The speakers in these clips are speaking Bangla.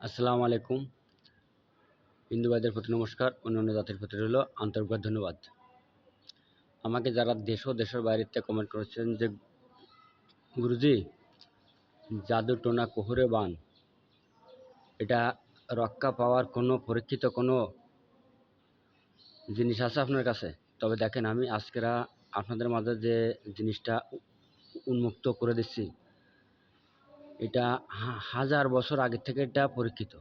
আসসালামু আলাইকুম। হিন্দু ভাইদের প্রতি নমস্কার, অন্যান্য জাতির প্রতি রইল আন্তরিক ধন্যবাদ। আমাকে যারা দেশ ও দেশের বাইরের থেকে কমেন্ট করেছেন যে গুরুজি, জাদু টোনা কুহুরে বান, এটা রক্ষা পাওয়ার কোনো পরীক্ষিত কোনো জিনিস আছে আপনার কাছে? তবে দেখেন, আমি আজকেরা আপনাদের মাঝে যে জিনিসটা উন্মুক্ত করে দিচ্ছি, এটা হাজার বছর আগে থেকে এটা পরীক্ষিত।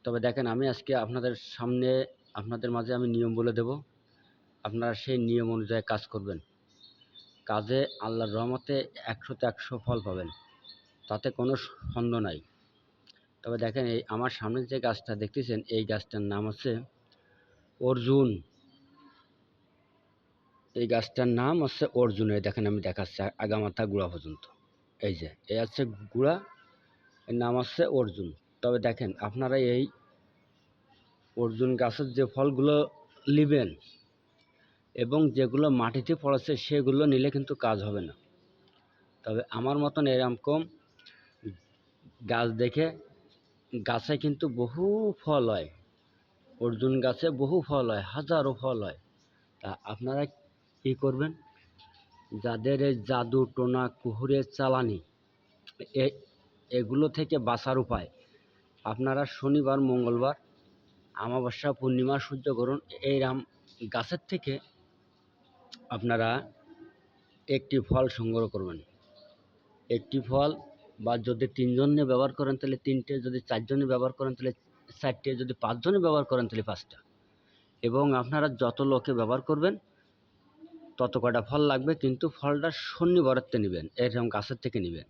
তবে দেখেন, আমি আজকে আপনাদের সামনে আপনাদের মাঝে আমি নিয়ম বলে দেব, আপনারা সেই নিয়ম অনুযায়ী কাজ করবেন। কাজে আল্লাহর রহমতে ১০০তে ১০০ ফল পাবেন, তাতে কোনো সন্দেহ নাই। তবে দেখেন, এই আমার সামনে যে গাছটা দেখতেছেন, এই গাছটার নাম হচ্ছে অর্জুন। এই গাছটার নাম হচ্ছে অর্জুন। এই দেখেন, আমি দেখাচ্ছি আগামাথা গুড়া পর্যন্ত। এই যে এই হচ্ছে গুড়া, এর নাম হচ্ছে অর্জুন। তবে দেখেন, আপনারা এই অর্জুন গাছের যে ফলগুলো নেবেন এবং যেগুলো মাটিতে পড়েছে সেগুলো নিলে কিন্তু কাজ হবে না। তবে আমার মতন এরকম গাছ দেখে, গাছে কিন্তু বহু ফল হয়, অর্জুন গাছে বহু ফল হয়, হাজারো ফল হয়। তা আপনারা কী করবেন, যাদের এই জাদু টোনা কুহুরের চালানি এগুলো থেকে বাঁচার উপায়, আপনারা শনিবার মঙ্গলবার অমাবস্যা পূর্ণিমা সূর্যগ্রহণ এইরকম গাছের থেকে আপনারা একটি ফল সংগ্রহ করবেন। একটি ফল, বা যদি তিনজনে ব্যবহার করেন তাহলে তিনটে, যদি চারজনে ব্যবহার করেন তাহলে চারটে, যদি পাঁচজনে ব্যবহার করেন তাহলে পাঁচটা। এবং আপনারা যত লোকে ব্যবহার করবেন তত কটা ফল লাগবে, কিন্তু ফলটা শনিবারেতে নেবেন, এরকম গাছের থেকে নেবেন।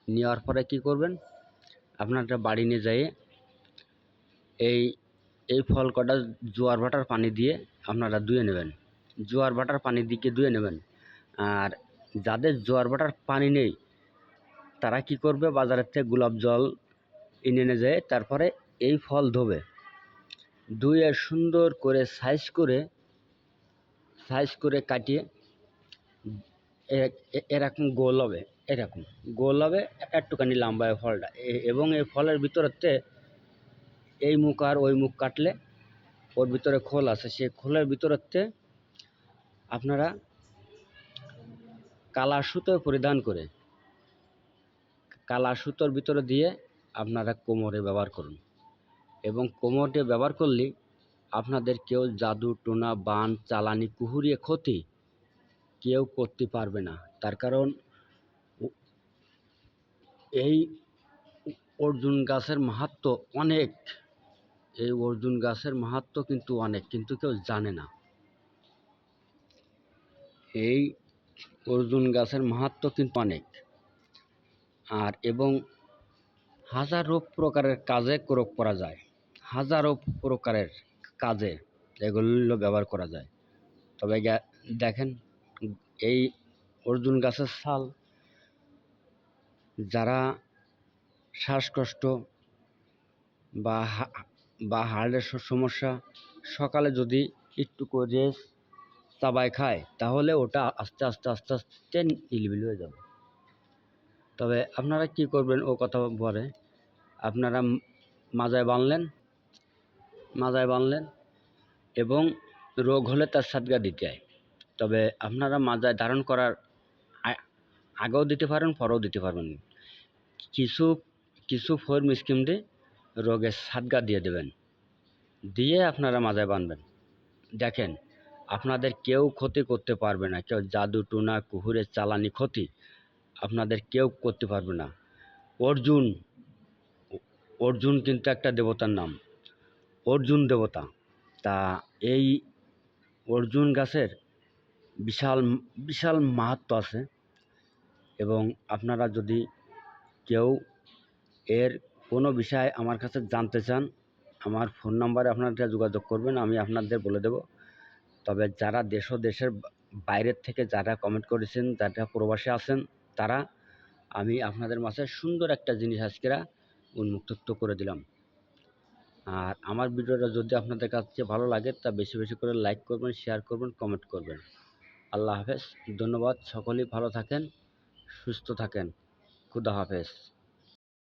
নেওয়ার পরে কী করবেন, আপনারা বাড়ি নিয়ে যেয়ে এই এই ফল কটা জোয়ার ভাটার পানি দিয়ে আপনারা ধুয়ে নেবেন। জোয়ার ভাটার পানি দিয়ে ধুয়ে নেবেন। আর যাদের জোয়ার ভাটার পানি নেই, তারা কি করবে, বাজারের থেকে গোলাপ জল এনে নিয়ে যায়, তারপরে এই ফল ধোবে, ধুয়ে সুন্দর করে সাইজ করে কাটিয়ে এরকম গোল হবে, এরকম গোল হবে, একটুখানি লম্বা হয় ফলটা। এবং এই ফলের ভিতরেতে এই মুখ আর ওই মুখ কাটলে ওর ভিতরে খোল আছে, সেই খোলের ভিতরেতে আপনারা কালা সুতো পরিধান করে, কালা সুতোর ভিতরে দিয়ে আপনারা কোমরে ব্যবহার করুন। এবং কোমরে ব্যবহার করলে আপনাদের কেউ জাদু টোনা বান চালানি কুহুরিয়ে ক্ষতি কেউ করতে পারবে না। তার কারণ এই অর্জুন গাছের মাহাত্ম্য অনেক, এই অর্জুন গাছের মাহাত্ম্য কিন্তু অনেক, কিন্তু কেউ জানে না। এই অর্জুন গাছের মাহাত্ম্য কিন্তু অনেক, আর এবং হাজারো প্রকারের কাজে প্রয়োগ করা যায়, হাজারো প্রকারের কাজে এগুলো ব্যবহার করা যায়। তবে দেখেন, এই অর্জুন গাছের ছাল, যারা শ্বাসকষ্ট বা হার্টের সমস্যা, সকালে যদি একটু করে চাবাই খায় তাহলে ওটা আস্তে আস্তে আস্তে আস্তে নিলবিল হয়ে যাবে। তবে আপনারা কি করবেন, ও কথা পরে, আপনারা মাজায় বাঁধলেন এবং রোগ হলে তার সাদগা দিতে হয়। তবে আপনারা মাজায় ধারণ করার আগেও দিতে পারেন, পরেও দিতে পারবেন। কিছু কিছু ফোর মিসকিম দিয়ে রোগের সাদগা দিয়ে দেবেন, দিয়ে আপনারা মাজায় বাঁধবেন। দেখেন, আপনাদের কেউ ক্ষতি করতে পারবে না, কেউ জাদু টুনা কুহুরের চালানি ক্ষতি আপনাদের কেউ করতে পারবে না। অর্জুন অর্জুন কিন্তু একটা দেবতার নাম, অর্জুন দেবতা। তা এই অর্জুন গাছের বিশাল বিশাল মাহাত্ম্য আছে। এবং আপনারা যদি কেউ এর কোনো বিষয় আমার কাছে জানতে চান, আমার ফোন নাম্বারে আপনারা যোগাযোগ করবেন, আমি আপনাদের বলে দেব। তবে যারা দেশ ও দেশের বাইরের থেকে যারা কমেন্ট করেছেন, যারা প্রবাসে আছেন, তারা আমি আপনাদের মাঝে সুন্দর একটা জিনিস আজকেরা উন্মুক্ত করে দিলাম। আর আমার ভিডিওটা যদি আপনাদের কাছে ভালো লাগে, তা বেশি বেশি করে লাইক করবেন, শেয়ার করবেন, কমেন্ট করবেন। আল্লাহ হাফেজ, ধন্যবাদ। সকলেই ভালো থাকেন, সুস্থ থাকেন। খুদা হাফেজ।